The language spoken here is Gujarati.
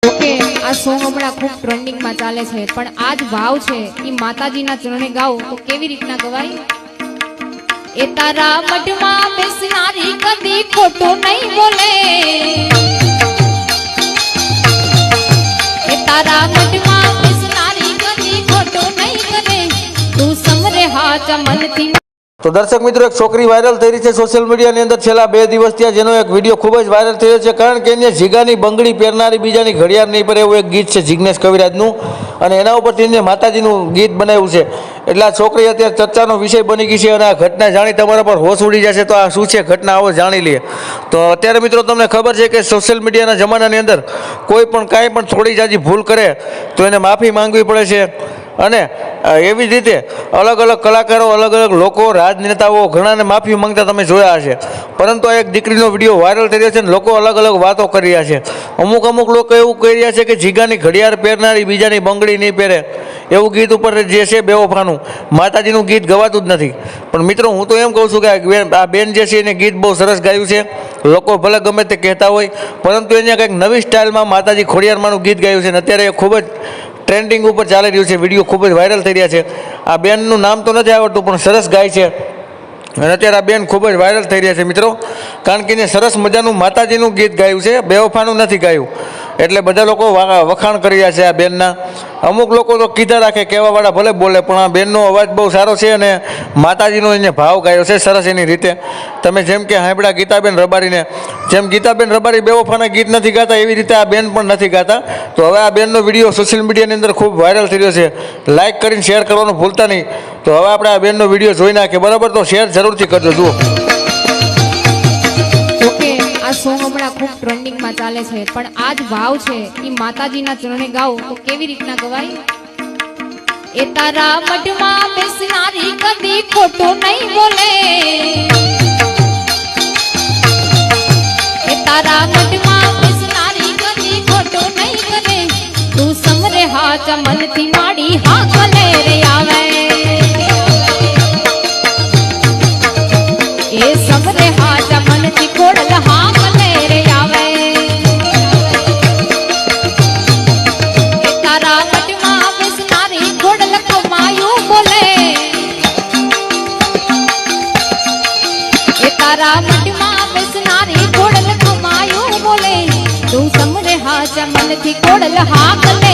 ઓકે આ સોંગ હમણાં ખૂબ ટ્રેન્ડિંગમાં ચાલે છે, પણ આ જ ભાવ છે એ માતાજીના ચરણે ગાઓ તો કેવી રીતના ગવાય? એ તારા મઢમાં બેસનારી કદી ખોટું નહીં બોલે, એ તારા મઢમાં બેસનારી કદી ખોટું નહીં કરે, તું સમરે હાથ મનથી। તો દર્શક મિત્રો, એક છોકરી વાયરલ થઈ રહી છે સોશિયલ મીડિયાની અંદર છેલ્લા 2 દિવસથી, જેનો એક વિડીયો ખૂબ જ વાયરલ થયો છે, કારણ કે એને જીગાની બંગડી પહેરનારી બીજાની ઘડિયાળ નહીં પડે એવું એક ગીત છે જિગ્નેશ કવિરાજનું, અને એના ઉપરથી એને માતાજીનું ગીત બનાવ્યું છે। એટલે આ છોકરી અત્યારે ચર્ચાનો વિષય બની ગઈ છે, અને આ ઘટના જાણી તમારા પર હોશ ઉડી જશે। તો આ શું છે ઘટના, આવો જાણી લઈએ। તો અત્યારે મિત્રો તમને ખબર છે કે સોશિયલ મીડિયાના જમાનાની અંદર કોઈ પણ કાંઈ પણ થોડી જાજી ભૂલ કરે તો એને માફી માંગવી પડે છે, અને એવી જ રીતે અલગ અલગ કલાકારો, અલગ અલગ લોકો, રાજનેતાઓ ઘણાને માફી માંગતા તમે જોયા હશે। પરંતુ આ એક દીકરીનો વિડીયો વાયરલ થઈ રહ્યો છે અને લોકો અલગ અલગ વાતો કરી રહ્યા છે। અમુક લોકો એવું કહી રહ્યા છે કે જીગાની ઘડિયાળ પહેરનારી બીજાની બંગડી નહીં પહેરે એવું ગીત ઉપર જે છે બેવફાનું માતાજીનું ગીત ગવાતું જ નથી। પણ મિત્રો, હું તો એમ કહું છું કે આ બેન જે છે એને ગીત બહુ સરસ ગાયું છે, લોકો ભલે ગમે તે કહેતા હોય, પરંતુ એને કંઈક નવી સ્ટાઇલમાં માતાજી ખોડિયારમાંનું ગીત ગાયું છે, અને અત્યારે એ ખૂબ જ ટ્રેન્ડિંગ ઉપર ચાલી રહ્યું છે, વિડીયો ખૂબ જ વાયરલ થઈ રહ્યા છે। આ બેનનું નામ તો નથી આવડતું, પણ સરસ ગાય છે, અને અત્યારે આ બેન ખૂબ જ વાયરલ થઈ રહ્યા છે મિત્રો, કારણ કે એને સરસ મજાનું માતાજીનું ગીત ગાયું છે, બેવફાનું નથી ગાયું। એટલે બધા લોકો વખાણ કરી રહ્યા છે આ બેનના। અમુક લોકો તો કીધા રાખે, કહેવાવાળા ભલે બોલે, પણ આ બેનનો અવાજ બહુ સારો છે, અને માતાજીનો એને ભાવ ગાયો છે સરસ એની રીતે। તમે જેમ કે સાંભળ્યા ગીતાબેન રબારીને, જેમ ગીતાબેન રબારી બેવફાના ગીત નથી ગાતા, એવી રીતે આ બેન પણ નથી ગાતા। તો હવે આ બેનનો વિડીયો સોશિયલ મીડિયાની અંદર ખૂબ વાયરલ થઈ રહ્યો છે, લાઇક કરીને શેર કરવાનું ભૂલતા નહીં। તો હવે આપણે આ બેનનો વિડીયો જોઈ નાખીએ, બરાબર? તો શેર જરૂરથી કરજો। જુઓ, આ સોંગ હમણાં ખૂબ ટ્રેન્ડિંગમાં ચાલે છે, પણ આ જ ભાવ છે એ માતાજીના ચરણે ગાઓ તો કેવી રીતના ગવાય? એ તારા મઢમાં બેસનારી કદી ખોટું નહીં બોલે, એ તારા મઢમાં બેસનારી કદી ખોટું નહીં કરે, તું સમરે હાથ મનથી માડી હા કલે રે આવે, એ સમરે હાથ મનથી ખોડલ હા મનથી કોડલ હા કલે